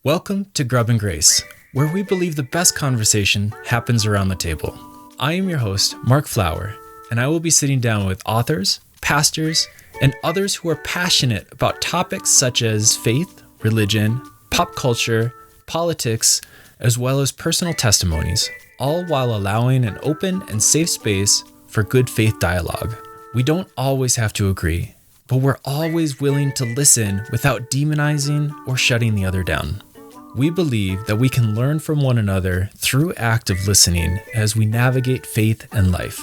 Welcome to Grub and Grace, where we believe the best conversation happens around the table. I am your host, Mark Flower, and I will be sitting down with authors, pastors, and others who are passionate about topics such as faith, religion, pop culture, politics, as well as personal testimonies, all while allowing an open and safe space for good faith dialogue. We don't always have to agree, but we're always willing to listen without demonizing or shutting the other down. We believe that we can learn from one another through active listening as we navigate faith and life.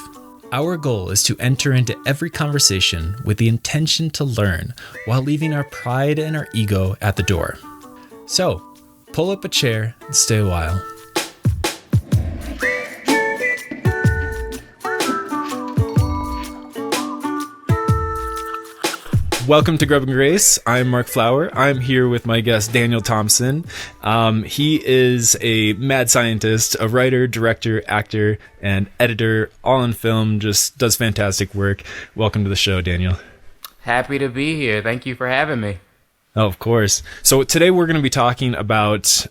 Our goal is to enter into every conversation with the intention to learn while leaving our pride and our ego at the door. So, pull up a chair and stay a while. Welcome to Grub and Grace. I'm Mark Flower. I'm here with my guest, Daniel Thompson. He is a mad scientist, a writer, director, actor, and editor, all in film, just does fantastic work. Welcome to the show, Daniel. Happy to be here. Thank you for having me. Oh, of course. So today we're going to be talking about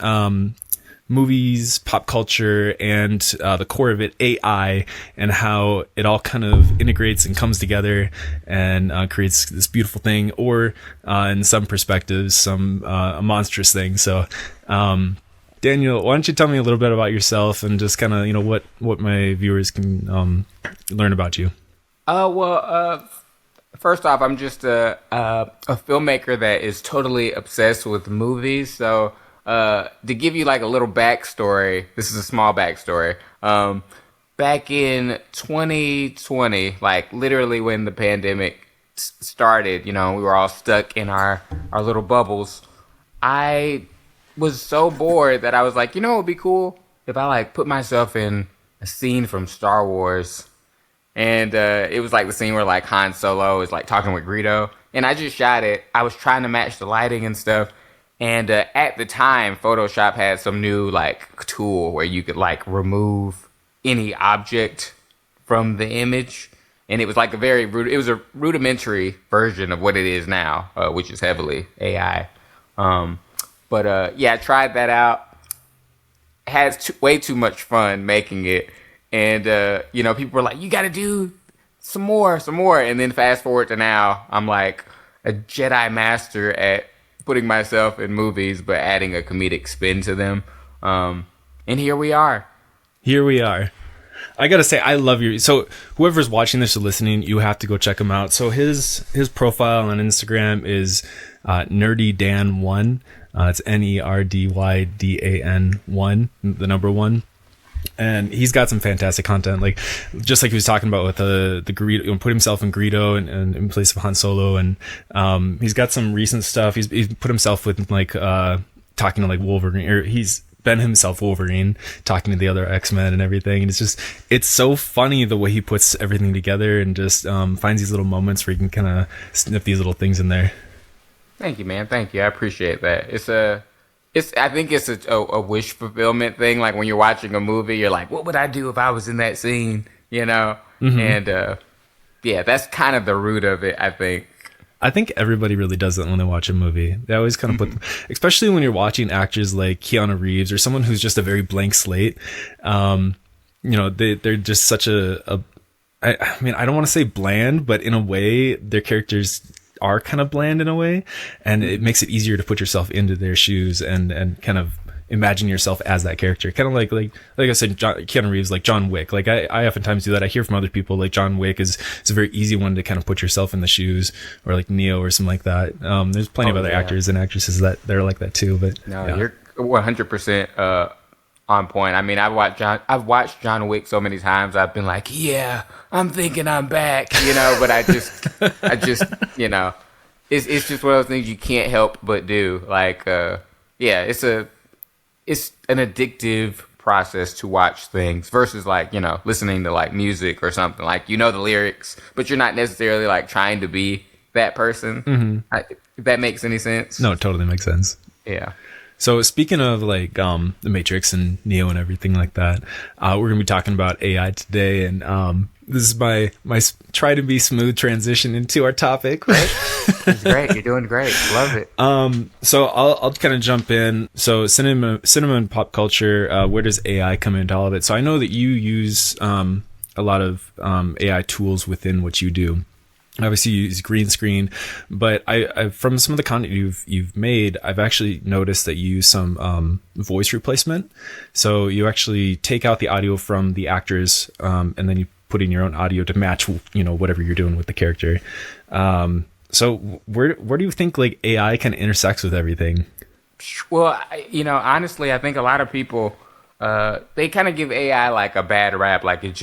movies, pop culture, and the core of it, AI, and how it all kind of integrates and comes together and creates this beautiful thing, or in some perspectives, a monstrous thing. So, Daniel, why don't you tell me a little bit about yourself and just kind of, what my viewers can learn about you? First off, I'm just a filmmaker that is totally obsessed with movies. So, to give you like a little backstory, this is a small backstory. Back in 2020, like literally when the pandemic started, we were all stuck in our little bubbles. I was so bored that I was like, it would be cool if I like put myself in a scene from Star Wars. And it was like the scene where like Han Solo is like talking with Greedo. And I just shot it. I was trying to match the lighting and stuff. And at the time, Photoshop had some new like tool where you could like remove any object from the image, and it was like a rudimentary version of what it is now, which is heavily AI. I tried that out. Had way too much fun making it, and people were like, "You got to do some more," and then fast forward to now, I'm like a Jedi master at putting myself in movies, but adding a comedic spin to them. And here we are. I gotta say, I love your... So whoever's watching this or listening, you have to go check him out. So his profile on Instagram is nerdydan1. It's NERDYDAN1, the number 1. And he's got some fantastic content, like just like he was talking about with the Greedo, put himself in Greedo and in place of Han Solo, and he's got some recent stuff. He's put himself with like talking to like Wolverine, or he's been himself Wolverine, talking to the other X-Men and everything. And it's so funny the way he puts everything together and just finds these little moments where you can kind of snip these little things in there. Thank you, man. Thank you. I appreciate that. I think it's a wish fulfillment thing. Like when you're watching a movie, you're like, what would I do if I was in that scene? Mm-hmm. And that's kind of the root of it, I think. I think everybody really does that when they watch a movie. They always kind of put them, especially when you're watching actors like Keanu Reeves or someone who's just a very blank slate. They're just such I don't want to say bland, but in a way, their characters are kind of bland in a way, and it makes it easier to put yourself into their shoes and kind of imagine yourself as that character. Kind of like I said, Keanu Reeves, like John Wick. Like I oftentimes do that. I hear from other people like John Wick is a very easy one to kind of put yourself in the shoes, or like Neo or something like that. There's plenty of other actors and actresses that they're like that too. But you're 100% on point. I mean, I've watched John Wick so many times. I've been like, yeah, I'm thinking I'm back, but I just, it's just one of those things you can't help but do. Like, it's an addictive process to watch things versus like, listening to like music or something. Like, the lyrics, but you're not necessarily like trying to be that person. Mm-hmm. If that makes any sense. No, it totally makes sense. Yeah. So speaking of like The Matrix and Neo and everything like that, we're gonna be talking about AI today, and this is my try to be smooth transition into our topic, right? It's great. You're doing great. Love it. So I'll kind of jump in. So cinema and pop culture. Where does AI come into all of it? So I know that you use a lot of AI tools within what you do. Obviously, you use green screen, but I from some of the content you've made, I've actually noticed that you use some voice replacement. So you actually take out the audio from the actors, and then you put in your own audio to match, whatever you're doing with the character. So where do you think like AI kind of intersects with everything? Well, honestly, I think a lot of people they kind of give AI like a bad rap, like it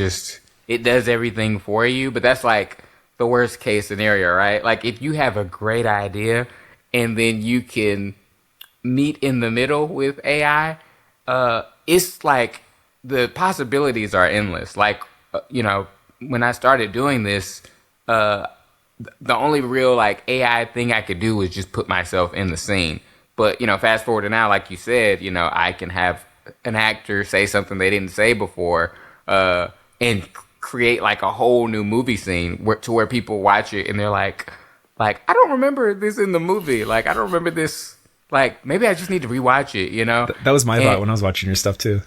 does everything for you, but that's like the worst case scenario, right? Like if you have a great idea and then you can meet in the middle with AI, it's like the possibilities are endless. Like, when I started doing this, the only real like AI thing I could do was just put myself in the scene. But, fast forward to now, like you said, I can have an actor say something they didn't say before, and create like a whole new movie scene where people watch it and they're like, I don't remember this in the movie. Like, I don't remember this. Like, maybe I just need to rewatch it, That was my thought when I was watching your stuff too.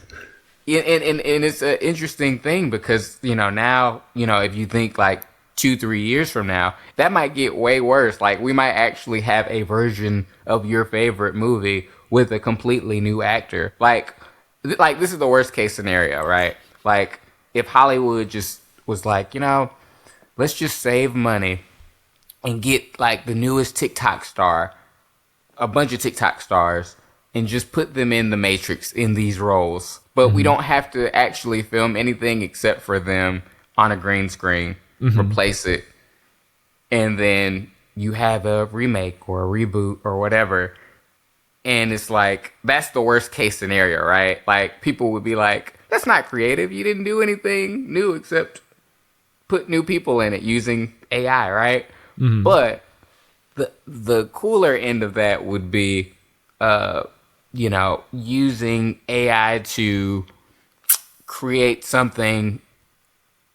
And it's an interesting thing because, now, if you think like 2-3 years from now, that might get way worse. Like, we might actually have a version of your favorite movie with a completely new actor. Like this is the worst case scenario, right? Like, if Hollywood just was like, let's just save money and get like the newest TikTok star, a bunch of TikTok stars, and just put them in the Matrix in these roles. But we don't have to actually film anything except for them on a green screen, replace it. And then you have a remake or a reboot or whatever. And it's like, that's the worst case scenario, right? Like, people would be like, that's not creative. You didn't do anything new except put new people in it using AI, right? But the cooler end of that would be, using AI to create something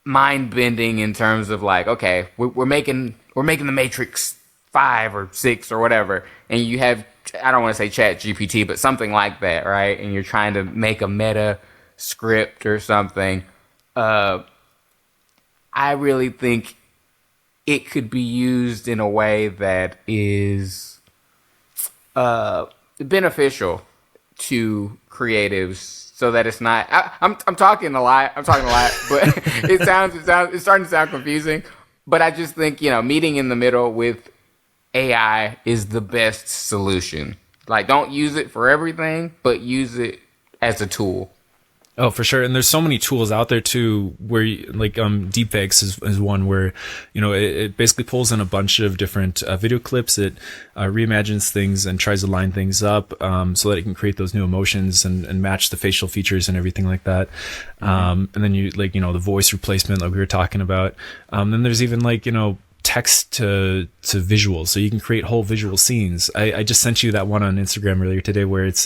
mind-bending in terms of like, okay, we're making the Matrix 5 or 6 or whatever, and you have, I don't want to say Chat GPT, but something like that, right? And you're trying to make a meta script or something. I really think it could be used in a way that is beneficial to creatives, so that it's not. I'm talking a lot. But it's starting to sound confusing. But I just think meeting in the middle with AI is the best solution. Like, don't use it for everything, but use it as a tool. Oh, for sure. And there's so many tools out there too, where deepfakes is one where, it basically pulls in a bunch of different video clips. It reimagines things and tries to line things up so that it can create those new emotions and match the facial features and everything like that. And then the voice replacement like we were talking about. Then there's even text to visuals. So you can create whole visual scenes. I just sent you that one on Instagram earlier today where it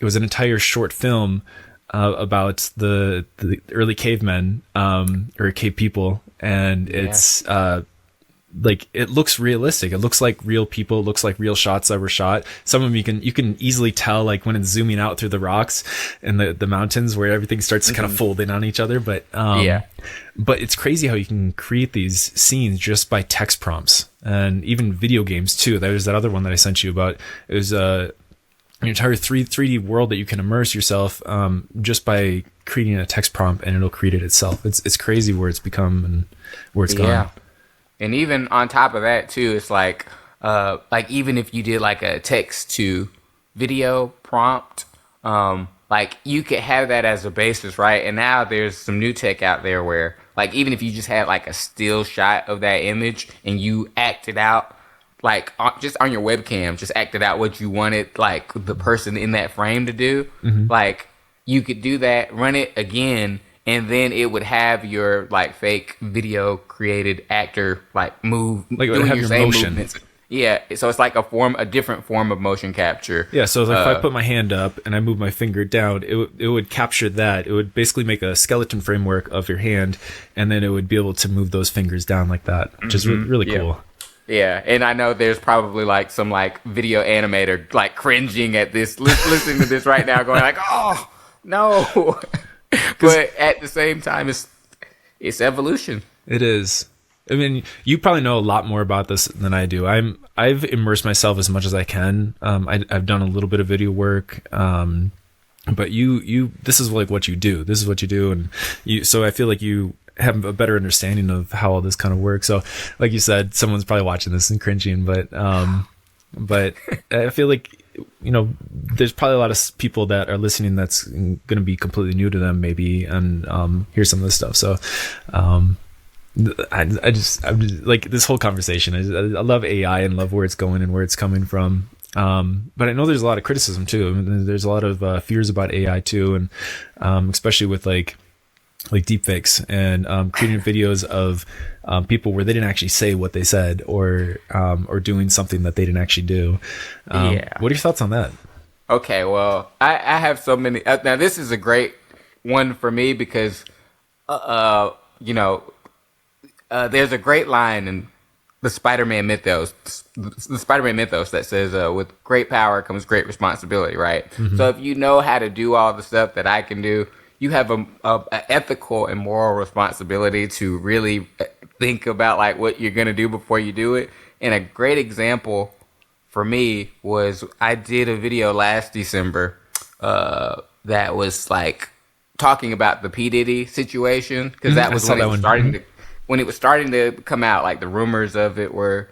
was an entire short film about the early cavemen or cave people, and it's it looks realistic. It looks like real people. It looks like real shots that were shot. Some of them you can easily tell, like when it's zooming out through the rocks and the mountains where everything starts to kind of fold in on each other. But but it's crazy how you can create these scenes just by text prompts, and even video games too. There's that other one that I sent you about. It was an entire 3D world that you can immerse yourself just by creating a text prompt, and it'll create it itself. It's crazy where it's become and where it's gone. And even on top of that too, it's like even if you did like a text to video prompt, like you could have that as a basis, right? And now there's some new tech out there where like even if you just had like a still shot of that image and you acted out, like just on your webcam, just acted out what you wanted, like the person in that frame to do. Like you could do that, run it again, and then it would have your like fake video created actor like move, like it would have your motion. Movements. Yeah, so it's like a different form of motion capture. Yeah, so like if I put my hand up and I move my finger down, it would capture that. It would basically make a skeleton framework of your hand, and then it would be able to move those fingers down like that, which is really Yeah. cool. Yeah, and I know there's probably like some like video animator like cringing at this, listening to this right now, going like, "Oh no," but at the same time, it's evolution. It is. I mean, you probably know a lot more about this than I do. I've immersed myself as much as I can. I've done a little bit of video work, but this is like what you do. This is what you do, and so I feel like you have a better understanding of how all this kind of works. So, like you said, someone's probably watching this and cringing, but I feel like, there's probably a lot of people that are listening that's going to be completely new to them, maybe, and hear some of this stuff. So, I'm just like this whole conversation. I love AI and love where it's going and where it's coming from. But I know there's a lot of criticism too. I mean, there's a lot of fears about AI too, and especially with like deepfakes and creating videos of people where they didn't actually say what they said, or doing something that they didn't actually do. Yeah. What are your thoughts on that? Okay, well, I have so many. Now, this is a great one for me because, there's a great line in the Spider-Man mythos, that says, "With great power comes great responsibility." Right. Mm-hmm. So if you know how to do all the stuff that I can do, you have a ethical and moral responsibility to really think about like what you're gonna do before you do it. And a great example for me was I did a video last December that was like talking about the P. Diddy situation, because that was when it was starting to come out. Like the rumors of it were,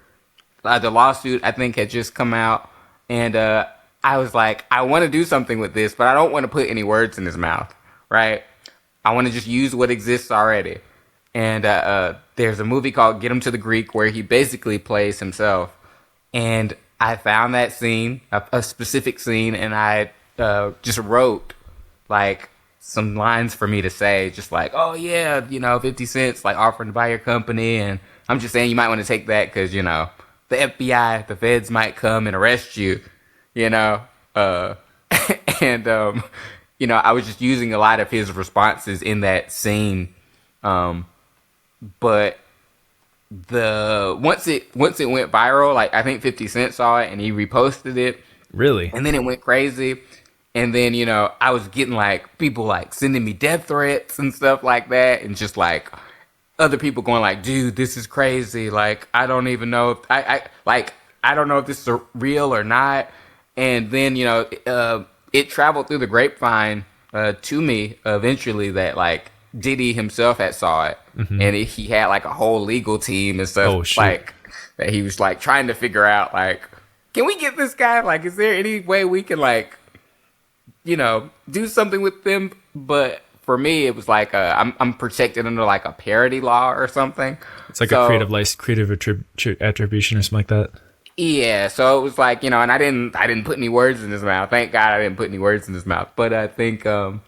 the lawsuit I think had just come out, and I was like, I want to do something with this, but I don't want to put any words in his mouth, right? I want to just use what exists already. And there's a movie called Get Him to the Greek where he basically plays himself. And I found that scene, a specific scene, and I just wrote like some lines for me to say, just like, oh yeah, 50 cents like offering to buy your company, and I'm just saying you might want to take that because, the FBI, the feds might come and arrest you, and I was just using a lot of his responses in that scene, but once it went viral, like I think 50 Cent saw it and he reposted it. Really? And then it went crazy. And then, I was getting like people like sending me death threats and stuff like that, and just like other people going like, dude, this is crazy. Like, I don't even know if I don't know if this is real or not. And then, it traveled through the grapevine to me eventually that like Diddy himself had saw it, mm-hmm. and he had like a whole legal team and stuff like that. He was like trying to figure out like, can we get this guy? Like, is there any way we can like, do something with them? But for me, it was like I'm protected under like a parody law or something. It's like a creative attribution or something like that. Yeah, so it was like, and I didn't put any words in his mouth. Thank God I didn't put any words in his mouth. But I think, I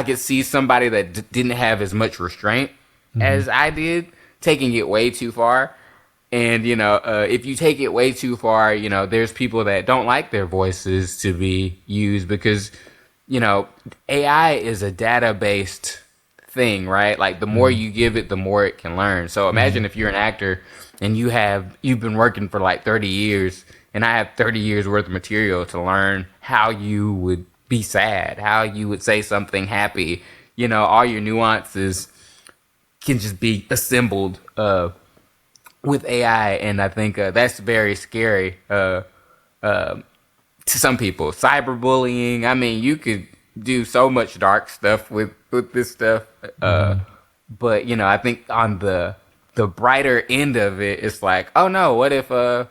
could see somebody that didn't have as much restraint mm-hmm. as I did taking it way too far. And, if you take it way too far, there's people that don't like their voices to be used because, AI is a data-based thing, right? Like the more you give it, the more it can learn. So imagine if you're an actor and you've been working for like 30 years and I have 30 years worth of material to learn how you would be sad, how you would say something happy, all your nuances can just be assembled with AI. And I think that's very scary to some people. Cyberbullying, I mean, you could do so much dark stuff with this stuff. But, I think on the brighter end of it, it's like, oh no, what if a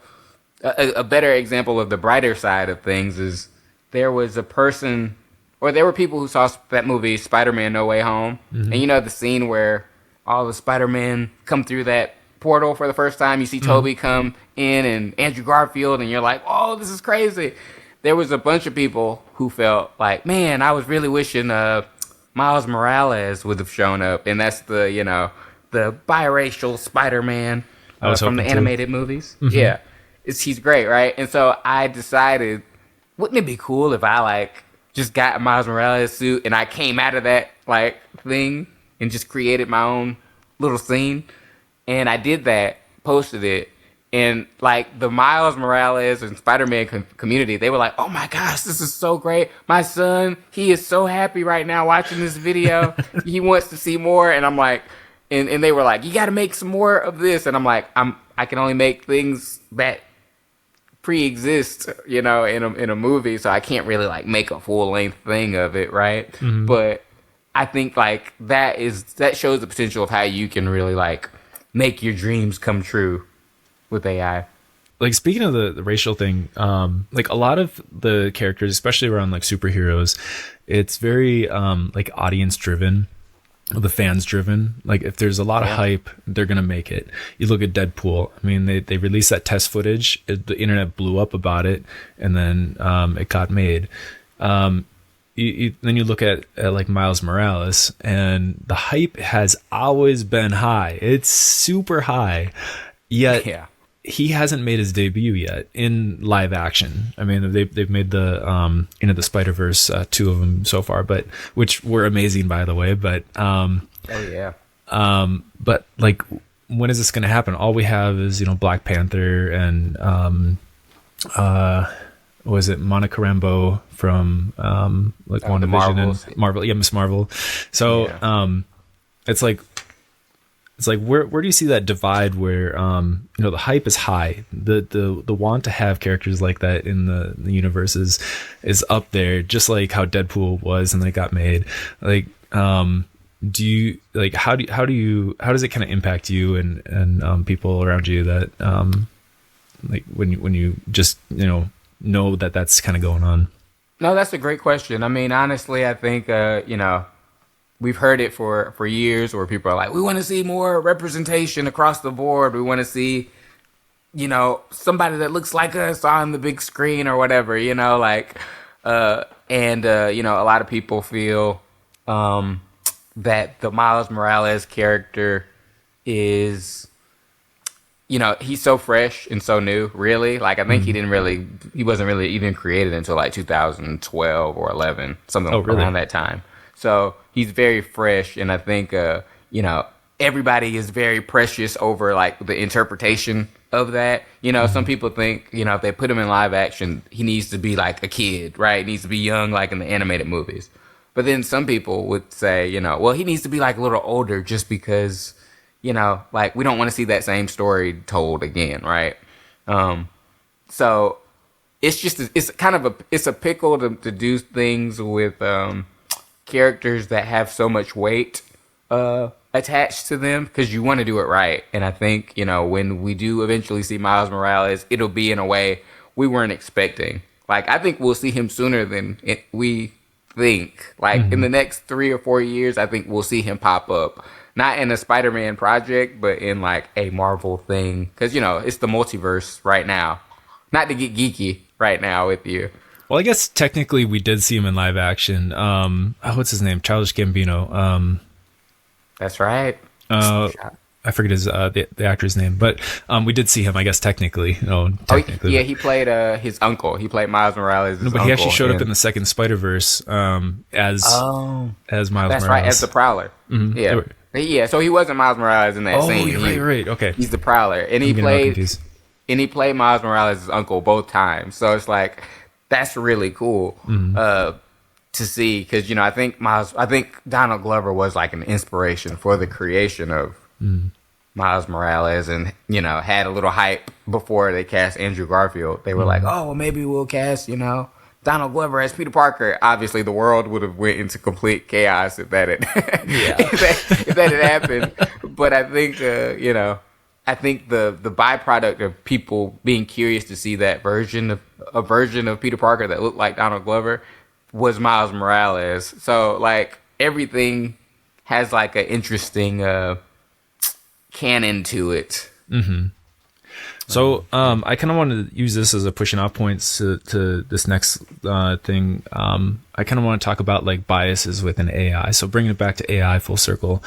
better example of the brighter side of things is there was a person, or there were people who saw that movie Spider-Man No Way Home, mm-hmm. and the scene where all the Spider-Man come through that portal for the first time, you see Toby come in and Andrew Garfield, and you're like, oh, this is crazy. There was a bunch of people who felt like, man, I was really wishing Miles Morales would have shown up, and that's the biracial Spider-Man. I was from the hoping to. animated movies. Yeah, he's great, right? And so I decided, wouldn't it be cool if I like just got a Miles Morales suit and I came out of that like thing and just created my own little scene? And I did that, posted it, and like the Miles Morales and Spider-Man community, they were like, "Oh my gosh, this is so great! My son, he is so happy right now watching this video. He wants to see more." And I'm like, and they were like, "You got to make some more of this." And I'm like, I can only make things that pre-exist, in a movie, so I can't really like make a full-length thing of it, right? But I think like that shows the potential of how you can really like make your dreams come true with AI. Like, speaking of the racial thing, like a lot of the characters, especially around like superheroes, it's very like audience driven, the fans driven. Like if there's a lot of hype, they're gonna make it. You look at Deadpool. I mean, they released that test footage. The internet blew up about it, and then it got made. Then you look at like Miles Morales, and the hype has always been high. It's super high, yet he hasn't made his debut yet in live action. I mean, they've made the the Spider-Verse, 2 of them so far, but which were amazing, by the way. But but like, when is this going to happen? All we have is Black Panther and was it Monica Rambeau from like WandaVision and Marvel? Yeah, Miss Marvel. So it's like where do you see that divide where the hype is high, the want to have characters like that in the universe is up there, just like how Deadpool was and then it got made. Like do you like how does it kind of impact you and people around you that like when you just know that that's kind of going on? No, that's a great question. I mean, honestly, I think we've heard it for years where people are like, we want to see more representation across the board. We want to see, somebody that looks like us on the big screen or whatever, a lot of people feel that the Miles Morales character is, he's so fresh and so new, really. Like, I think he wasn't really even created until like 2012 or 11, something around that time. So he's very fresh, and I think everybody is very precious over like the interpretation of that. Some people think if they put him in live action, he needs to be like a kid, right? He needs to be young, like in the animated movies. But then some people would say, well, he needs to be like a little older, just because like we don't want to see that same story told again, right? So it's a pickle to do things with characters that have so much weight attached to them, because you want to do it right. And I think when we do eventually see Miles Morales, it'll be in a way we weren't expecting. Like, I think we'll see him sooner than we think. Like in the next 3 or 4 years, I think we'll see him pop up, not in a Spider-Man project, but in like a Marvel thing, because it's the multiverse right now. Not to get geeky right now with you. Well, I guess technically we did see him in live action. What's his name? Childish Gambino. That's right. I forget his the actor's name, but we did see him, I guess, technically. Technically. He played his uncle. He played Miles Morales' No, but he actually showed up in the second Spider-Verse as Miles Morales. That's right, as the Prowler. Mm-hmm. Yeah. Yeah, so he wasn't Miles Morales in that scene. Right. Okay. He's the Prowler. And he played Miles Morales' uncle both times. So it's like, that's really cool to see, because I think Donald Glover was like an inspiration for the creation of Miles Morales, and had a little hype before they cast Andrew Garfield. They were like, oh, well, maybe we'll cast Donald Glover as Peter Parker. Obviously, the world would have went into complete chaos if that had if that had happened. But I think I think the byproduct of people being curious to see that version of Peter Parker that looked like Donald Glover was Miles Morales. So like everything has like an interesting canon to it. Mm-hmm. So I kind of wanted to use this as a pushing off points to this next thing. I kind of want to talk about like biases within AI. So bringing it back to AI full circle.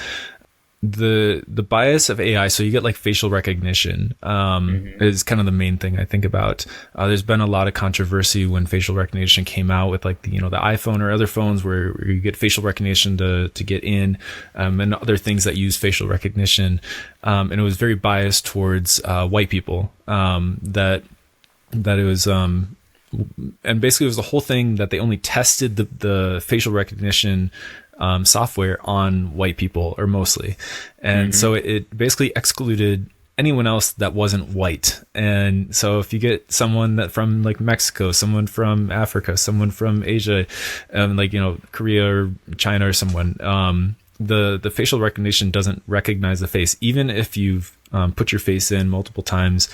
the bias of AI, so you get like facial recognition, is kind of the main thing I think about. There's been a lot of controversy when facial recognition came out with like the iPhone or other phones where you get facial recognition to get in, and other things that use facial recognition, and it was very biased towards white people. That it was and basically it was the whole thing that they only tested the facial recognition software on white people, or mostly, and so it basically excluded anyone else that wasn't white. And so if you get someone that from like Mexico, someone from Africa, someone from Asia, like Korea or China or someone, the facial recognition doesn't recognize the face. Even if you've put your face in multiple times,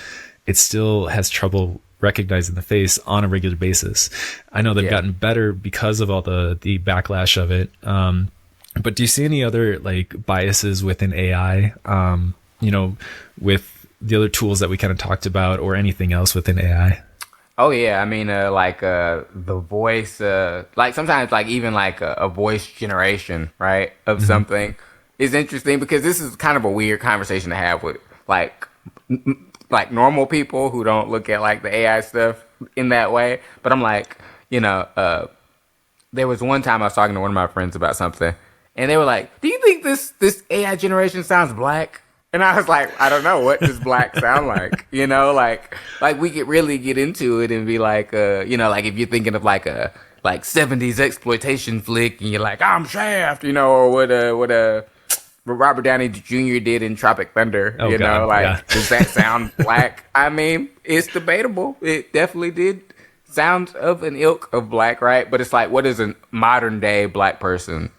it still has trouble recognizing the face on a regular basis. I know they've gotten better because of all the backlash of it. But do you see any other like biases within AI, with the other tools that we kind of talked about, or anything else within AI? Oh yeah, I mean, the voice, like sometimes like even like a voice generation, right, of something is interesting, because this is kind of a weird conversation to have with like normal people who don't look at like the AI stuff in that way. But I'm like, there was one time I was talking to one of my friends about something, and they were like, "Do you think this AI generation sounds black?" And I was like, "I don't know. What does black sound like?" Like we could really get into it and be like, like if you're thinking of like a 70s exploitation flick, and you're like, "I'm Shaft," or what Robert Downey Jr. did in Tropic Thunder, does that sound black? I mean, it's debatable. It definitely did sound of an ilk of black, right? But it's like, what does a modern day black person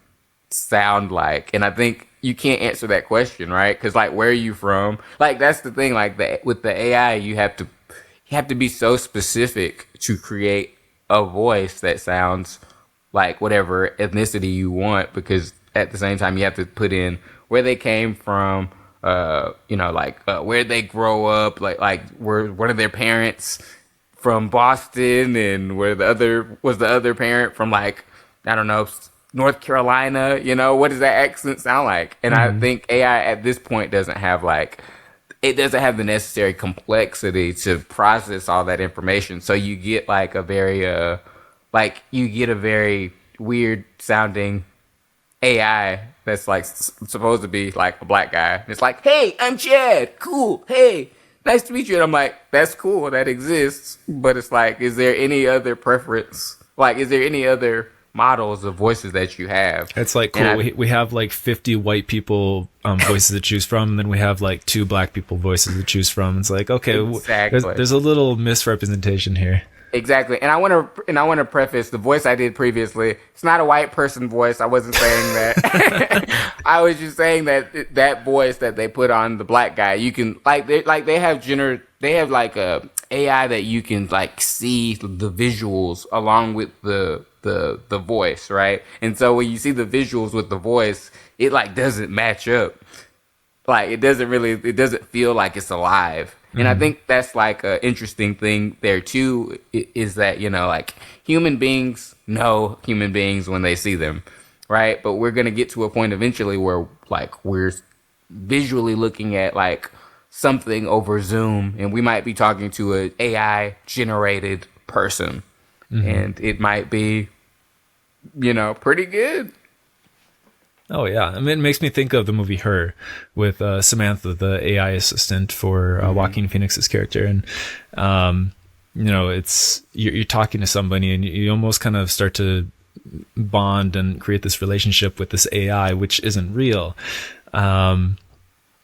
sound like? And I think you can't answer that question, right? Because like, where are you from? Like, that's the thing. Like with the AI, you have to be so specific to create a voice that sounds like whatever ethnicity you want, because at the same time you have to put in where they came from, where they grow up, like were one of their parents from Boston, and where the other parent from like, I don't know, North Carolina, what does that accent sound like? And I think AI at this point doesn't have the necessary complexity to process all that information. So you get like a very weird sounding AI that's like supposed to be like a black guy. And it's like, "Hey, I'm Chad. Cool. Hey, nice to meet you." And I'm like, "That's cool. That exists." But it's like, is there any other preference? Like, is there any other models of voices that you have? It's like, cool. We have like 50 white people voices to choose from, and then we have like 2 black people voices to choose from. It's like, okay, exactly. There's a little misrepresentation here. Exactly. And I want to preface the voice I did previously. It's not a white person voice. I wasn't saying that. I was just saying that voice that they put on the black guy, you can they have like a AI that you can like see the visuals along with the voice, right? And so when you see the visuals with the voice, it like doesn't match up. Like it doesn't feel like it's alive. And I think that's like an interesting thing there too, is that, like human beings know human beings when they see them, right? But we're going to get to a point eventually where like we're visually looking at like something over Zoom, and we might be talking to an AI generated person, and it might be, pretty good. Oh yeah, I mean, it makes me think of the movie Her with Samantha, the AI assistant for Joaquin Phoenix's character, and it's you're talking to somebody, and you almost kind of start to bond and create this relationship with this AI, which isn't real.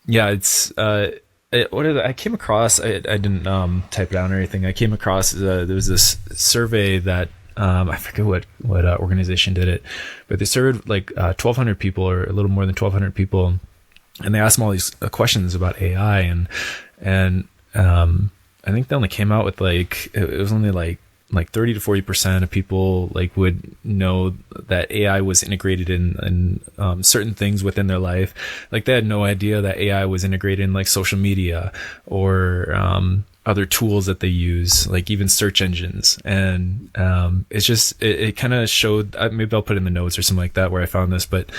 It's I came across. I didn't type it down or anything. I came across there was this survey that. I forget what organization did it, but they surveyed like 1,200 people, or a little more than 1,200 people, and they asked them all these questions about AI, and I think they only came out with like it was only like 30 to 40% of people like would know that AI was integrated in certain things within their life. Like they had no idea that AI was integrated in like social media or other tools that they use, like even search engines. And it's just it kind of showed, maybe I'll put it in the notes or something like that where I found this, but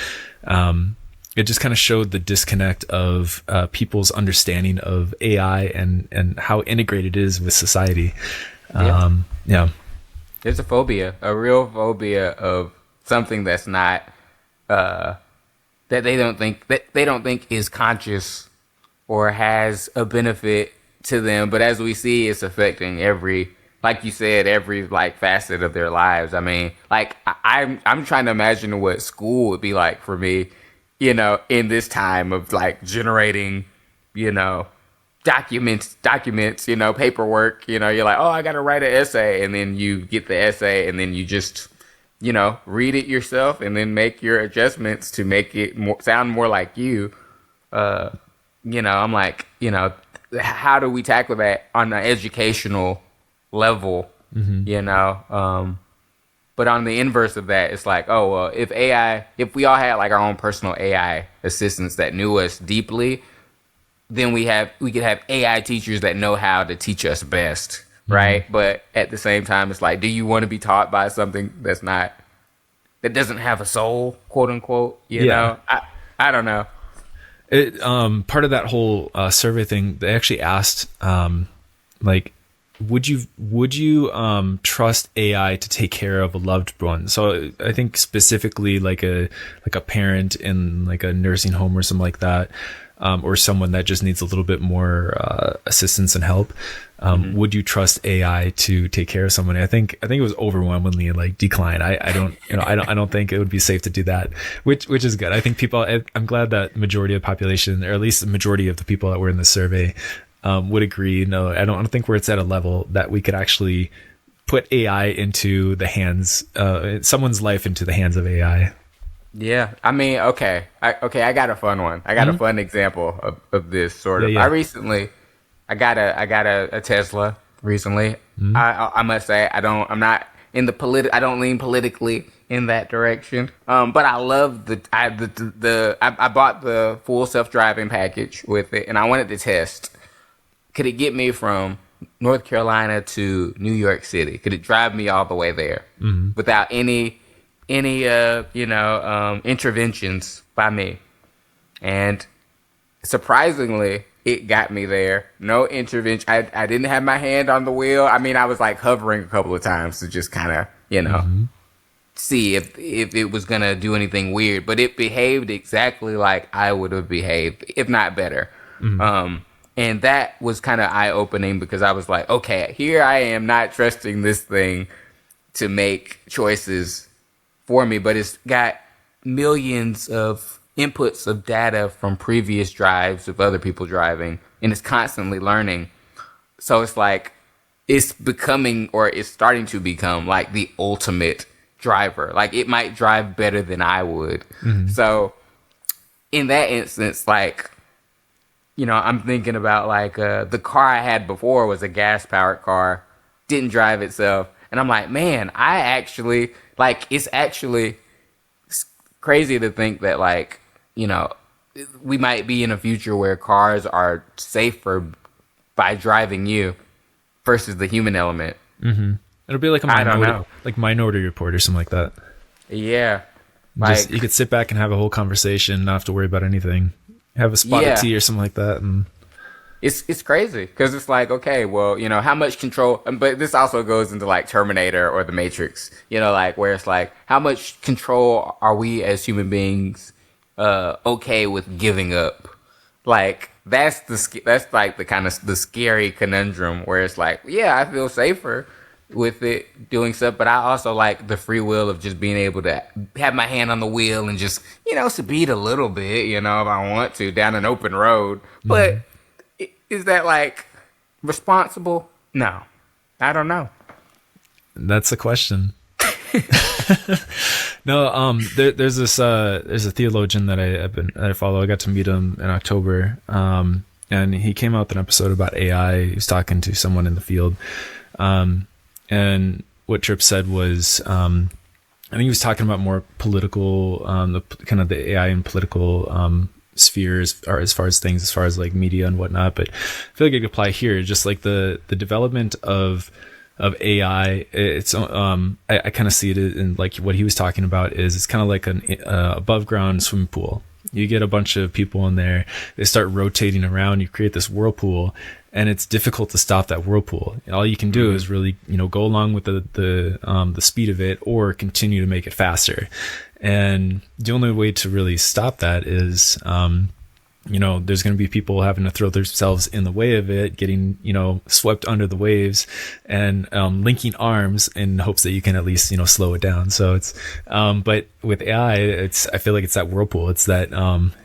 it just kind of showed the disconnect of people's understanding of AI and how integrated it is with society. Yeah. There's a phobia, a real phobia of something that's not that they don't think is conscious or has a benefit to them. But as we see, it's affecting every, like you said, every like facet of their lives. I mean, like I'm trying to imagine what school would be like for me, you know, in this time of like generating, you know, documents, you know, paperwork, you know, you're like, oh, I got to write an essay. And then you get the essay and then you just, you know, read it yourself and then make your adjustments to make it sound more like you. You know, I'm like, you know, how do we tackle that on an educational level, you know? But on the inverse of that, it's like, oh, well, if we all had like our own personal AI assistants that knew us deeply, then we could have AI teachers that know how to teach us best, right? But at the same time, it's like, do you want to be taught by something that doesn't have a soul, quote unquote? You know, I don't know. Part of that whole survey thing, they actually asked, like, would you trust AI to take care of a loved one? So I think specifically like a parent in like a nursing home or something like that. Or someone that just needs a little bit more assistance and help. Would you trust AI to take care of someone? I think it was overwhelmingly like decline. I don't think it would be safe to do that, which is good. I think I'm glad that majority of the population, or at least the majority of the people that were in the survey, would agree. No, I don't think it's at a level that we could actually put AI into the hands, someone's life into the hands of AI. Yeah, I mean, okay, I got a fun one. I got a fun example of this sort of. Yeah. I got a Tesla recently. I must say I'm not in the I don't lean politically in that direction. But I love I bought the full self-driving package with it, and I wanted to test. Could it get me from North Carolina to New York City? Could it drive me all the way there without any interventions by me? And surprisingly, it got me there. No intervention. I didn't have my hand on the wheel. I mean, I was like hovering a couple of times to just kind of, see if it was going to do anything weird. But it behaved exactly like I would have behaved, if not better. And that was kind of eye-opening because I was like, okay, here I am not trusting this thing to make choices for me, but it's got millions of inputs of data from previous drives of other people driving, and it's constantly learning. So it's like it's becoming, or it's starting to become, like the ultimate driver. Like it might drive better than I would. So in that instance, like, you know, I'm thinking about like the car I had before was a gas-powered car, didn't drive itself, and I'm like, man, it's actually crazy to think that, like, you know, we might be in a future where cars are safer by driving you versus the human element. It'll be like Minority Report or something like that. Yeah. Just, you could sit back and have a whole conversation, not have to worry about anything. Have a spot of tea or something like that. And It's crazy because it's like, okay, well, you know, how much control, but this also goes into like Terminator or The Matrix, you know, like where it's like, how much control are we as human beings okay with giving up? Like that's like the kind of the scary conundrum where it's like, yeah, I feel safer with it doing stuff, but I also like the free will of just being able to have my hand on the wheel and just, you know, speed a little bit, you know, if I want to down an open road, but. Is that like responsible? No, I don't know. That's the question. No, there's a theologian that I follow. I got to meet him in October, and he came out with an episode about AI. He was talking to someone in the field, and what Tripp said was, I think he was talking about more political, the kind of the AI and political spheres, or as far as like media and whatnot. But I feel like it could apply here, just like the development of AI. It's I kind of see it in like what he was talking about is it's kind of like an above ground swimming pool. You get a bunch of people in there, they start rotating around, you create this whirlpool, and it's difficult to stop that whirlpool. And all you can do is really, go along with the speed of it, or continue to make it faster. And the only way to really stop that is, there's going to be people having to throw themselves in the way of it, getting, swept under the waves, and linking arms in hopes that you can at least, slow it down. So it's, but with AI, I feel like it's that whirlpool. It's that,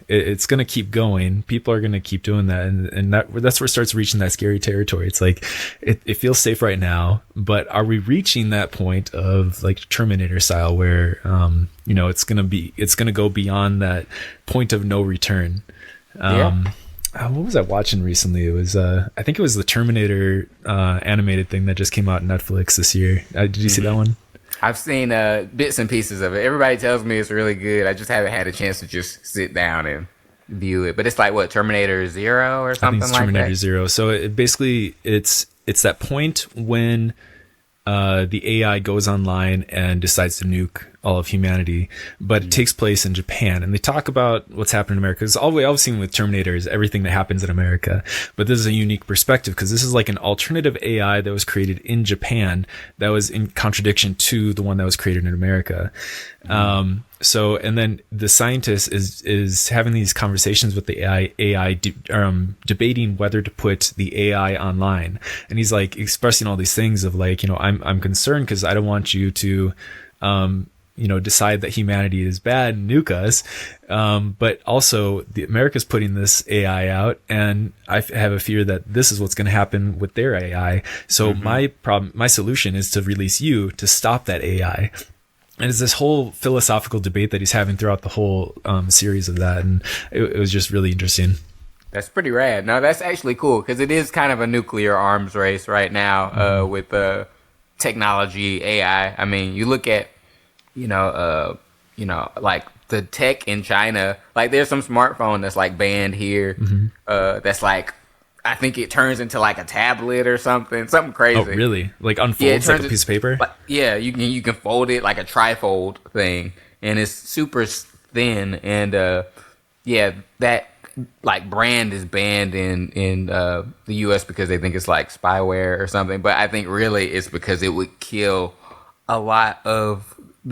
it's going to keep going. People are going to keep doing that. And that's where it starts reaching that scary territory. It's like, it feels safe right now, but are we reaching that point of like Terminator style where, it's going to go beyond that point of no return? What was I watching recently? It was I think it was the Terminator animated thing that just came out on Netflix this year. Did you see that one? I've seen bits and pieces of it. Everybody tells me it's really good. I just haven't had a chance to just sit down and view it. But it's like what, Terminator Zero or something like that? I think it's Terminator Zero. So it basically it's that point when the AI goes online and decides to nuke all of humanity, but it takes place in Japan. And they talk about what's happened in America. Because all I've seen with Terminator is everything that happens in America. But this is a unique perspective, because this is like an alternative AI that was created in Japan that was in contradiction to the one that was created in America. So, and then the scientist is having these conversations with the AI debating whether to put the AI online. And he's like expressing all these things of like, I'm concerned because I don't want you to, decide that humanity is bad and nuke us. But also America's putting this AI out, and I have a fear that this is what's going to happen with their AI. So my solution is to release you to stop that AI. And it's this whole philosophical debate that he's having throughout the whole series of that. And it was just really interesting. That's pretty rad. No, that's actually cool, because it is kind of a nuclear arms race right now with technology, AI. I mean, you look at, like the tech in China, like there's some smartphone that's like banned here. That's like, I think it turns into like a tablet or something crazy. Oh, really? Like unfolds like a piece of paper? Like, yeah, you can fold it like a trifold thing, and it's super thin. And that like brand is banned in the U.S. because they think it's like spyware or something. But I think really it's because it would kill a lot of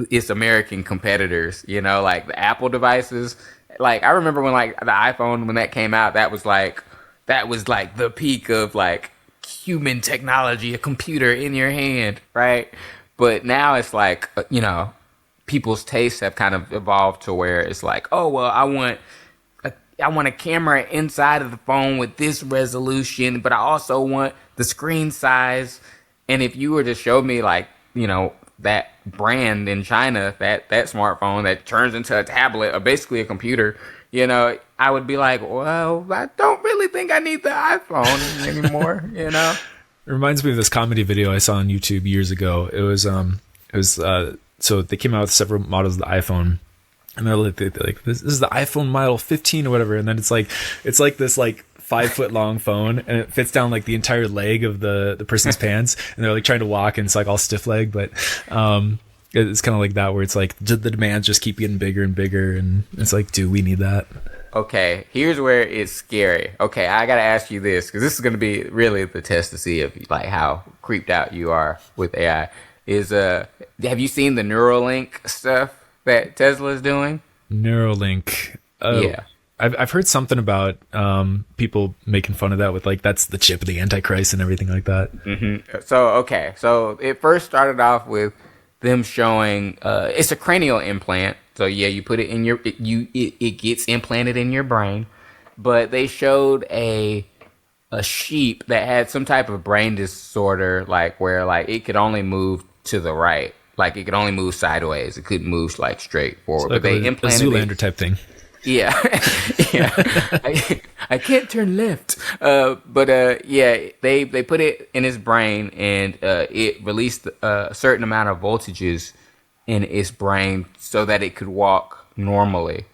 its American competitors. Like the Apple devices. Like I remember when like the iPhone, when that came out, that was like the peak of like human technology, a computer in your hand, right? But now it's like, people's tastes have kind of evolved to where it's like, oh, well, I want a camera inside of the phone with this resolution, but I also want the screen size. And if you were to show me like, that brand in China, that smartphone that turns into a tablet or basically a computer, I would be like, well, I don't really think I need the iPhone anymore, It reminds me of this comedy video I saw on YouTube years ago. It was so they came out with several models of the iPhone, and they're like this is the iPhone model 15 or whatever, and then it's like this like 5-foot long phone, and it fits down like the entire leg of the person's pants, and they're like trying to walk, and it's like all stiff leg, but it's kind of like that, where it's like the demands just keep getting bigger and bigger, and it's like, do we need that? Okay, here's where it's scary. Okay, I gotta ask you this, because this is gonna be really the test to see if like how creeped out you are with AI. Have you seen the Neuralink stuff that Tesla is doing? Neuralink. Yeah. I've heard something about people making fun of that with like, that's the chip of the Antichrist and everything like that. So it first started off with them showing it's a cranial implant. So yeah, you put it in it gets implanted in your brain. But they showed a sheep that had some type of brain disorder, like where like it could only move to the right, like it could only move sideways. It couldn't move like straight forward. So like but they implanted a Zoolander type thing. Yeah, yeah. I can't turn left. They put it in his brain, and it released a certain amount of voltages in its brain so that it could walk normally.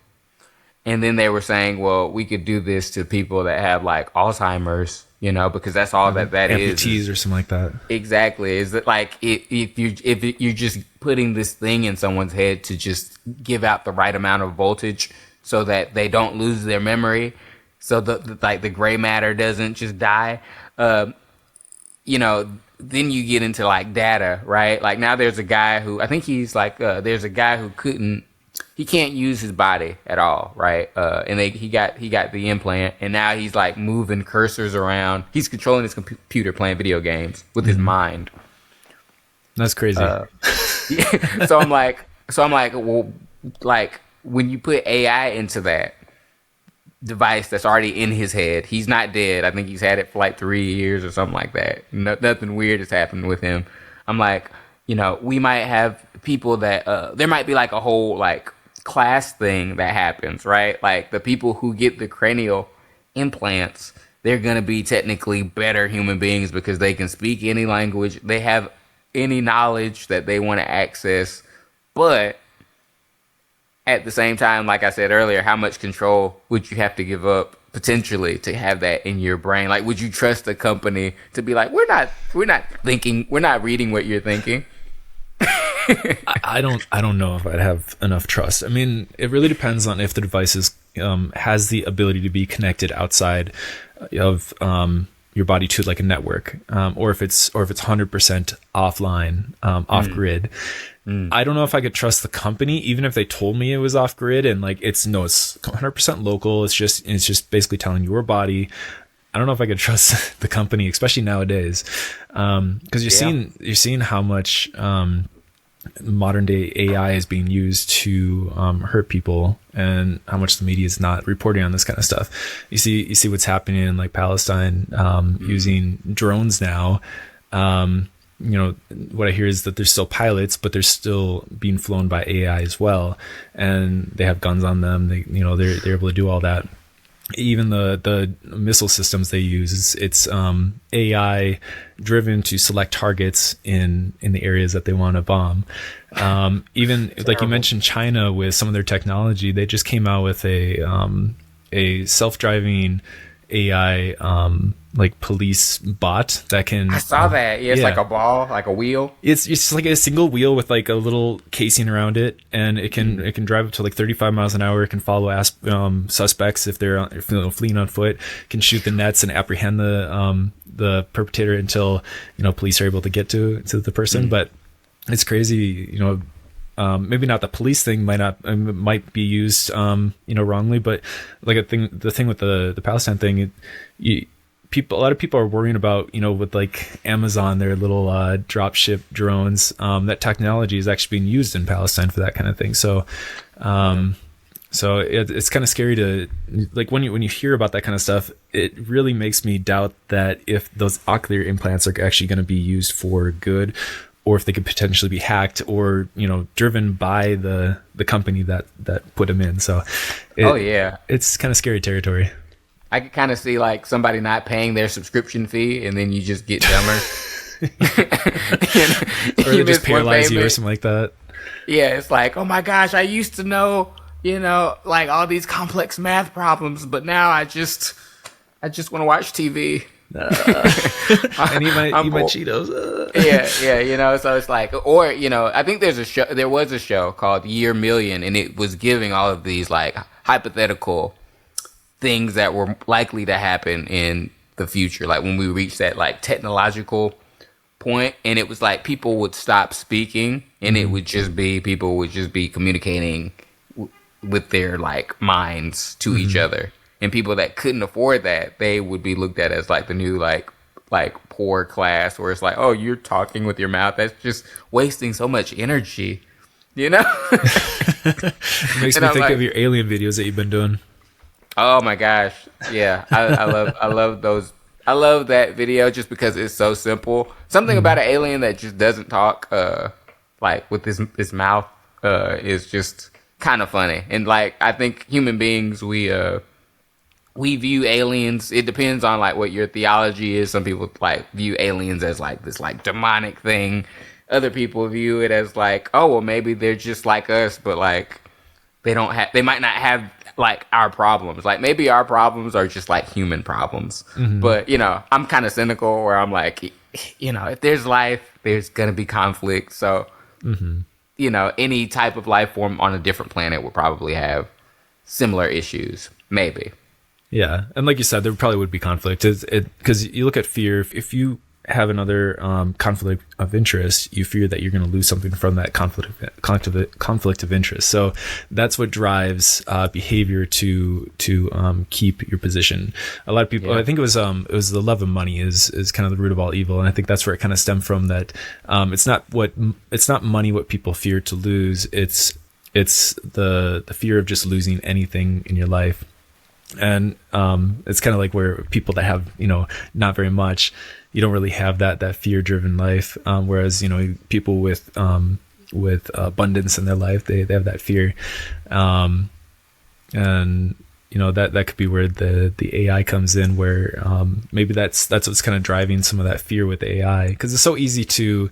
And then they were saying, well, we could do this to people that have like Alzheimer's, because that's all that is. Amputees or something like that. Exactly. Is that like if you're just putting this thing in someone's head to just give out the right amount of voltage so that they don't lose their memory, so like the gray matter doesn't just die. You know, then you get into like data, right? Like now there's a guy who I think he's like there's a guy who he can't use his body at all, right? And he got the implant, and now he's like moving cursors around. He's controlling his computer, playing video games with his mind. That's crazy. Yeah. So I'm like, well, like when you put AI into that device that's already in his head, he's not dead. I think he's had it for like 3 years or something like that. Nothing weird has happened with him. I'm like, you know, we might have people that there might be like a whole like class thing that happens, right? Like the people who get the cranial implants, they're gonna be technically better human beings because they can speak any language, they have any knowledge that they want to access, but at the same time, like I said earlier, how much control would you have to give up potentially to have that in your brain? Like, would you trust a company to be like, we're not reading what you're thinking? I don't know if I'd have enough trust. I mean, it really depends on if the device has the ability to be connected outside of your body to like a network, or if it's 100% offline, off grid. I don't know if I could trust the company, even if they told me it was off grid and like it's 100% local. It's just basically telling your body. I don't know if I could trust the company, especially nowadays, because you're seeing how much modern day AI is being used to hurt people, and how much the media is not reporting on this kind of stuff. You see what's happening in like Palestine, using drones now. You know, what I hear is that there's still pilots, but they're still being flown by AI as well, and they have guns on them. They're able to do all that. Even the missile systems they use, it's AI driven to select targets in the areas that they want to bomb. Even like you mentioned, China with some of their technology, they just came out with a self-driving AI like police bot that can. I saw that. Yeah, it's like a ball, like a wheel. It's like a single wheel with like a little casing around it, and it can drive up to like 35 miles an hour. It can follow suspects if they're fleeing on foot. It can shoot the nets and apprehend the perpetrator until police are able to get to the person. But it's crazy, maybe not the police thing might be used wrongly, but like the thing with the Palestine thing, a lot of people are worrying about with like Amazon, their little drop ship drones, that technology is actually being used in Palestine for that kind of thing. So it's kind of scary to like when you hear about that kind of stuff. It really makes me doubt that if those ocular implants are actually going to be used for good, or if they could potentially be hacked or, driven by the company that put them in. So it's kind of scary territory. I could kind of see like somebody not paying their subscription fee, and then you just get dumber. Or they just paralyze you or something like that. Yeah, it's like, oh my gosh, I used to know, like all these complex math problems, but now I just want to watch TV. I need my Cheetos. Yeah, so it's like, or I think there was a show called Year Million, and it was giving all of these like hypothetical things that were likely to happen in the future, like when we reach that like technological point, and it was like people would stop speaking, and it would just be people would just be communicating with their like minds to each other. And people that couldn't afford that, they would be looked at as like the new like poor class, where it's like, oh, you're talking with your mouth. That's just wasting so much energy, It makes me think of your alien videos that you've been doing. Oh my gosh, yeah, I love those. I love that video just because it's so simple. Something about an alien that just doesn't talk, like with his mouth, is just kind of funny. And like I think human beings, we view aliens. It depends on like what your theology is. Some people like view aliens as like this like demonic thing. Other people view it as like, oh well, maybe they're just like us, but like they might not have like our problems. Like maybe our problems are just like human problems. But I'm kind of cynical, where I'm like, if there's life, there's gonna be conflict. So any type of life form on a different planet would probably have Mm-hmm. similar issues, maybe. Yeah, and like you said, there probably would be conflict. Because you look at fear. If you have another conflict of interest, you fear that you're going to lose something from that conflict of interest. So that's what drives behavior to keep your position. A lot of people, I think it was the love of money is kind of the root of all evil, and I think that's where it kind of stemmed from. That it's not money what people fear to lose. It's the fear of just losing anything in your life. And it's kind of like where people that have not very much, you don't really have that fear driven life, whereas people with abundance in their life, they have that fear, and that could be where the AI comes in, where maybe that's what's kind of driving some of that fear with AI, because it's so easy to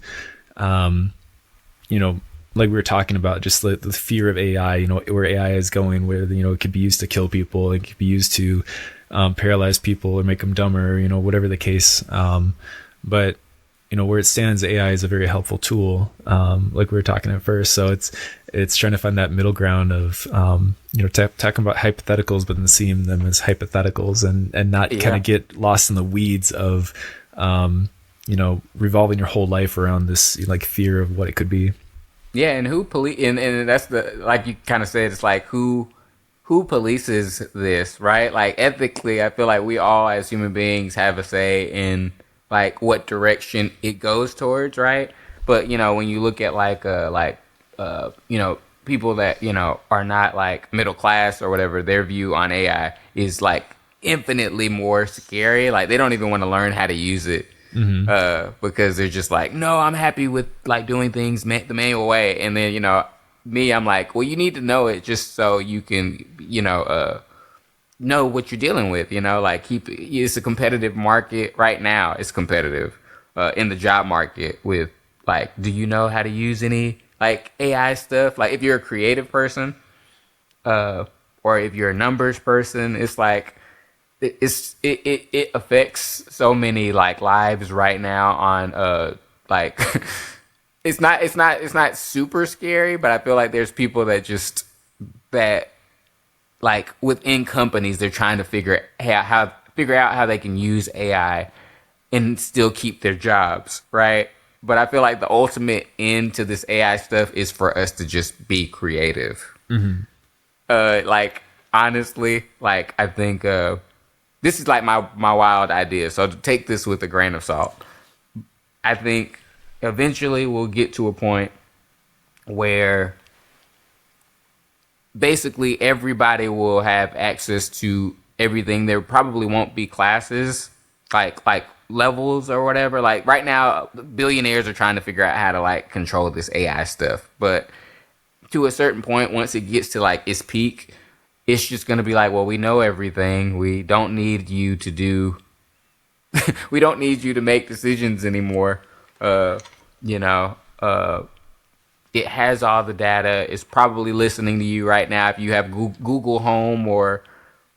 like we were talking about, just the fear of AI, where AI is going, where, it could be used to kill people. It could be used to paralyze people or make them dumber, whatever the case. But, where it stands, AI is a very helpful tool, like we were talking at first. So it's trying to find that middle ground of, talking about hypotheticals, but then seeing them as hypotheticals and not kind of get lost in the weeds of, revolving your whole life around this like fear of what it could be. Yeah, and and that's like you kind of said, it's like who polices this, right? Like ethically, I feel like we all as human beings have a say in like what direction it goes towards, right? But when you look at people that are not like middle class or whatever, their view on AI is like infinitely more scary. Like they don't even want to learn how to use it. Mm-hmm. Because they're just like, no, I'm happy with like doing things the manual way. And then, me, I'm like, well, you need to know it just so you can, know what you're dealing with, like it's a competitive market right now. It's competitive, in the job market with like, do you know how to use any like AI stuff? Like if you're a creative person, or if you're a numbers person, it's like, it affects so many like lives right now on like it's not super scary, but I feel like there's people that like within companies, they're trying to figure out how they can use AI and still keep their jobs, right? But I feel like the ultimate end to this AI stuff is for us to just be creative. Mm-hmm. Like honestly, like I think this is like my wild idea, so to take this with a grain of salt. I think eventually we'll get to a point where basically everybody will have access to everything. There probably won't be classes, like levels or whatever. Like right now, billionaires are trying to figure out how to like control this AI stuff. But to a certain point, once it gets to like its peak, it's just going to be like, well, we know everything. We don't need you to do, we don't need you to make decisions anymore. It has all the data. It's probably listening to you right now. If you have Google Home or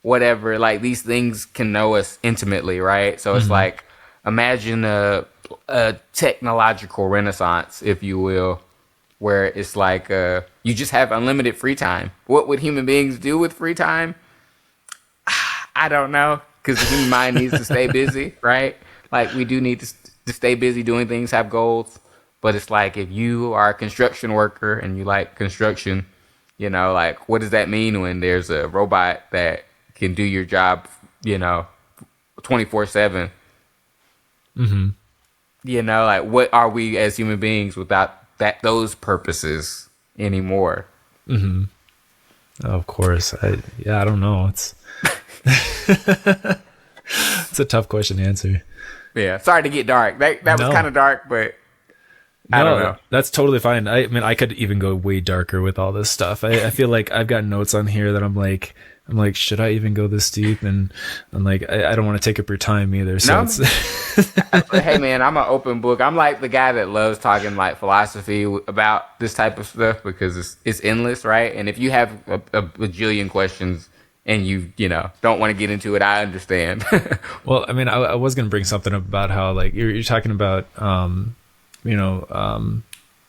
whatever, like these things can know us intimately, right? So it's like, imagine a technological renaissance, if you will, where it's like you just have unlimited free time. What would human beings do with free time? I don't know, because the human mind needs to stay busy, right? Like we do need to stay busy doing things, have goals. But it's like if you are a construction worker and you like construction, like what does that mean when there's a robot that can do your job, 24/7? Mm-hmm. Like what are we as human beings without those purposes anymore? Mm-hmm. Oh, of course. I don't know. It's it's a tough question to answer. Yeah. Sorry to get dark. That was kind of dark, but I don't know. That's totally fine. I mean, I could even go way darker with all this stuff. I feel like I've got notes on here that I'm like, should I even go this deep? And I'm like, I don't want to take up your time either. So hey man, I'm an open book. I'm like the guy that loves talking like philosophy about this type of stuff because it's endless, right? And if you have a bajillion questions and you don't want to get into it, I understand. Well, I mean, I was going to bring something up about how like you're talking about,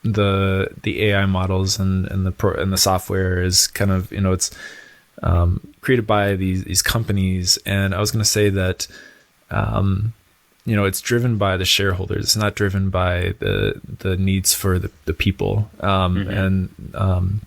the AI models and the software is kind of, it's created by these companies. And I was going to say that, it's driven by the shareholders. It's not driven by the needs for the people. And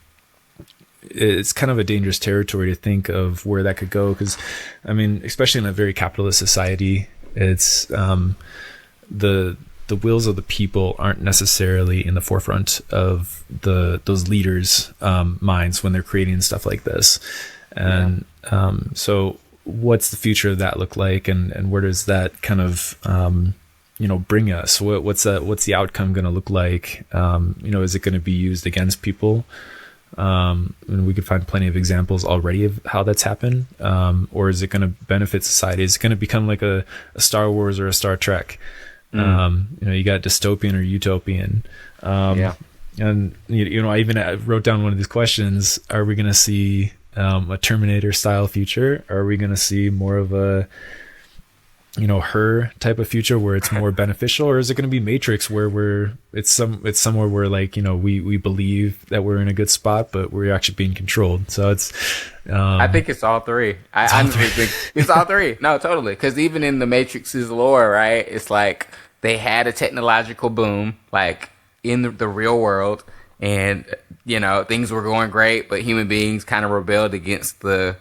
it's kind of a dangerous territory to think of where that could go. Because, I mean, especially in a very capitalist society, it's the wills of the people aren't necessarily in the forefront of those leaders' minds when they're creating stuff like this. And so what's the future of that look like, and where does that kind of bring us? What's the outcome going to look like? Is it going to be used against people? And we could find plenty of examples already of how that's happened. Or is it going to benefit society? Is it going to become like a Star Wars or a Star Trek? You got dystopian or utopian. And I even wrote down one of these questions: are we going to see a Terminator style future? Are we going to see more of a her type of future where it's more beneficial, or is it going to be Matrix where it's somewhere where we believe that we're in a good spot, but we're actually being controlled? So it's I think it's all three. I honestly think it's all three. No, totally. Because even in the Matrix's lore, right, it's like they had a technological boom, like in the real world, and things were going great, but human beings kind of rebelled against the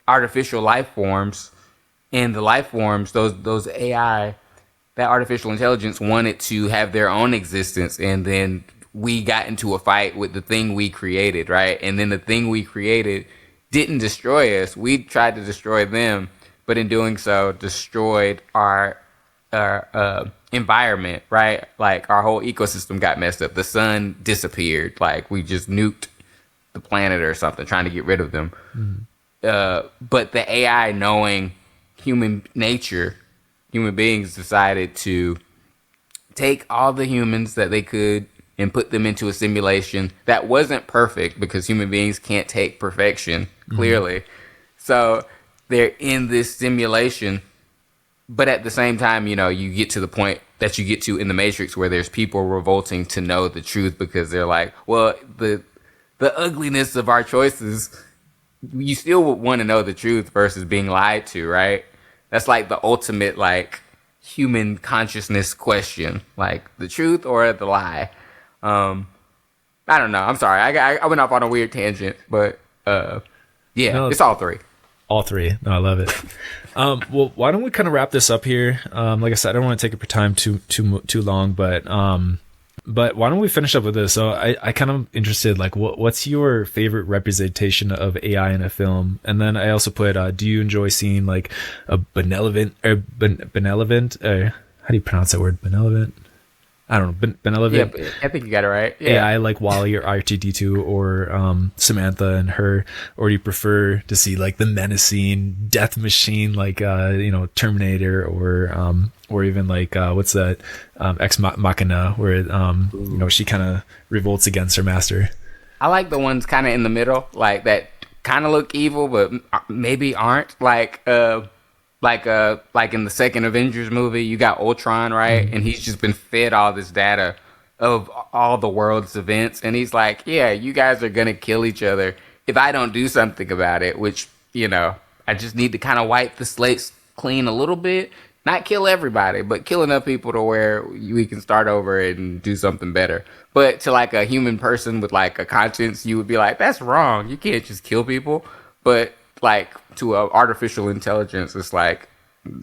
artificial life forms. And the life forms, those AI, that artificial intelligence wanted to have their own existence, and then we got into a fight with the thing we created, right? And then the thing we created didn't destroy us. We tried to destroy them, but in doing so, destroyed our environment, right? Like our whole ecosystem got messed up. The sun disappeared. Like we just nuked the planet or something, trying to get rid of them. But the AI, knowing human nature, human beings decided to take all the humans that they could and put them into a simulation that wasn't perfect, because human beings can't take perfection, clearly. So they're in this simulation, but at the same time, you get to the point that you get to in the Matrix where there's people revolting to know the truth, because they're like, well, the ugliness of our choices, you still would want to know the truth versus being lied to, right? That's like the ultimate, like, human consciousness question, like the truth or the lie. I don't know. I'm sorry. I went off on a weird tangent, but it's all three. All three. No, I love it. Well, why don't we kind of wrap this up here? Like I said, I don't want to take up your time too long, but why don't we finish up with this? So I kind of interested, like, what's your favorite representation of AI in a film? And then I also put, do you enjoy seeing like a benevolent, how do you pronounce that word? Benevolent? I don't know. Benevolent. Yeah, I think you got it right. Yeah. AI like Wally or R2D2 or Samantha and her, or do you prefer to see like the menacing death machine, like Terminator, or even like what's that, Ex Machina, where she kind of revolts against her master? I like the ones kind of in the middle, like that kind of look evil but maybe aren't, like in the second Avengers movie, you got Ultron, right? And he's just been fed all this data of all the world's events, and he's like, yeah, you guys are gonna kill each other if I don't do something about it, which I just need to kind of wipe the slate clean a little bit. Not kill everybody, but kill enough people to where we can start over and do something better. But to like a human person with like a conscience, you would be like, that's wrong. You can't just kill people. But like to an artificial intelligence, it's like,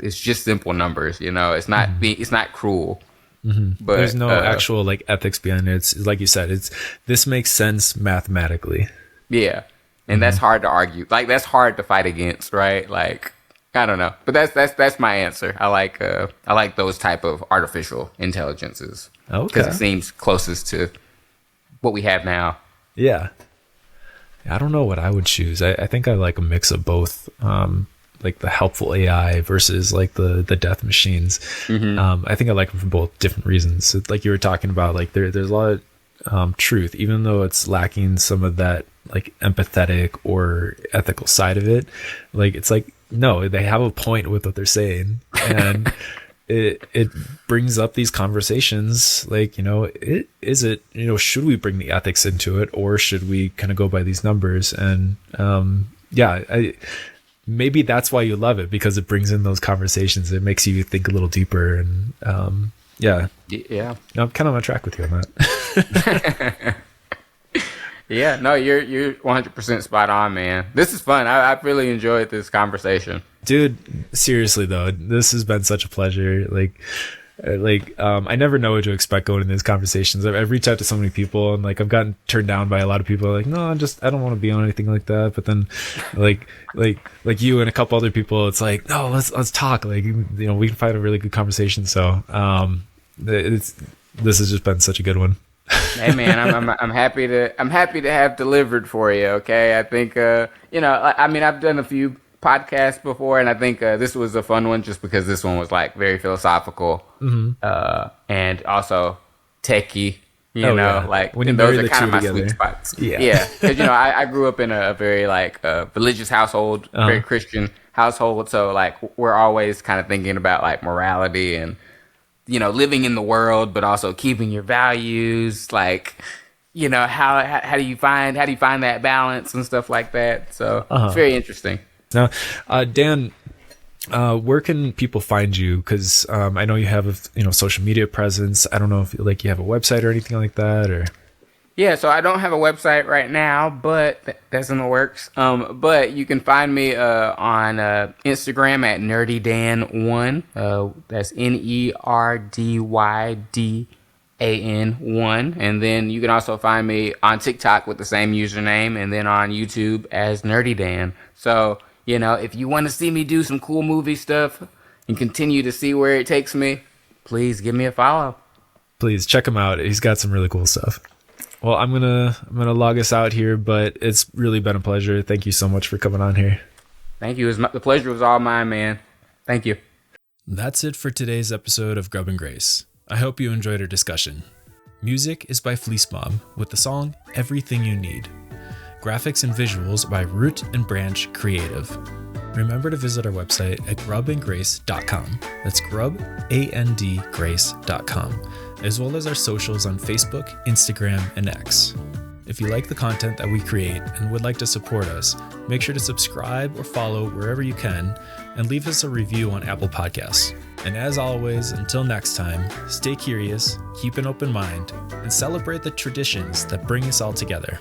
it's just simple numbers, it's not it's not cruel. But there's no actual like ethics behind it. It's like you said, this makes sense mathematically. Yeah. And that's hard to argue. Like that's hard to fight against, right? Like, I don't know, but that's my answer. I like those type of artificial intelligences, because it seems closest to what we have now. Yeah, I don't know what I would choose. I think I like a mix of both, like the helpful AI versus like the death machines. I think I like them for both different reasons. So, like you were talking about, like there's a lot of truth, even though it's lacking some of that like empathetic or ethical side of it. Like it's like, no, they have a point with what they're saying, and it brings up these conversations. Like, should we bring the ethics into it, or should we kind of go by these numbers? And Maybe that's why you love it, because it brings in those conversations. It makes you think a little deeper, and yeah. I'm kind of on track with you on that. Yeah, no, you're 100% spot on, man. This is fun. I really enjoyed this conversation. Dude, seriously though, this has been such a pleasure. I never know what to expect going into these conversations. I've reached out to so many people, and like I've gotten turned down by a lot of people. Like, no, I don't want to be on anything like that. But then, like you and a couple other people, it's like, no, let's talk. Like, you know, we can find a really good conversation. So, this has just been such a good one. Hey man, I'm happy to have delivered for you. Okay, I think I mean, I've done a few podcasts before, and I think this was a fun one just because this one was like very philosophical, and also techie. You know, like when you those marry are the kind two of my together. sweet spots. Yeah. Because I grew up in a very like religious household, very Christian household, so like we're always kind of thinking about like morality and living in the world, but also keeping your values. Like, how do you find that balance and stuff like that? So it's very interesting. Now, Dan, where can people find you? Because I know you have a social media presence. I don't know if like you have a website or anything like that, or. Yeah, so I don't have a website right now, but that's in the works. But you can find me on Instagram at nerdydan1. That's NERDYDAN1. And then you can also find me on TikTok with the same username, and then on YouTube as nerdydan. So, if you want to see me do some cool movie stuff and continue to see where it takes me, please give me a follow. Please check him out. He's got some really cool stuff. Well, I'm gonna log us out here, but it's really been a pleasure. Thank you so much for coming on here. Thank you. The pleasure was all mine, man. Thank you. That's it for today's episode of Grub and Grace. I hope you enjoyed our discussion. Music is by Fleece Mob with the song Everything You Need. Graphics and visuals by Root and Branch Creative. Remember to visit our website at grubandgrace.com. That's grubandgrace.com, as well as our socials on Facebook, Instagram, and X. If you like the content that we create and would like to support us, make sure to subscribe or follow wherever you can, and leave us a review on Apple Podcasts. And as always, until next time, stay curious, keep an open mind, and celebrate the traditions that bring us all together.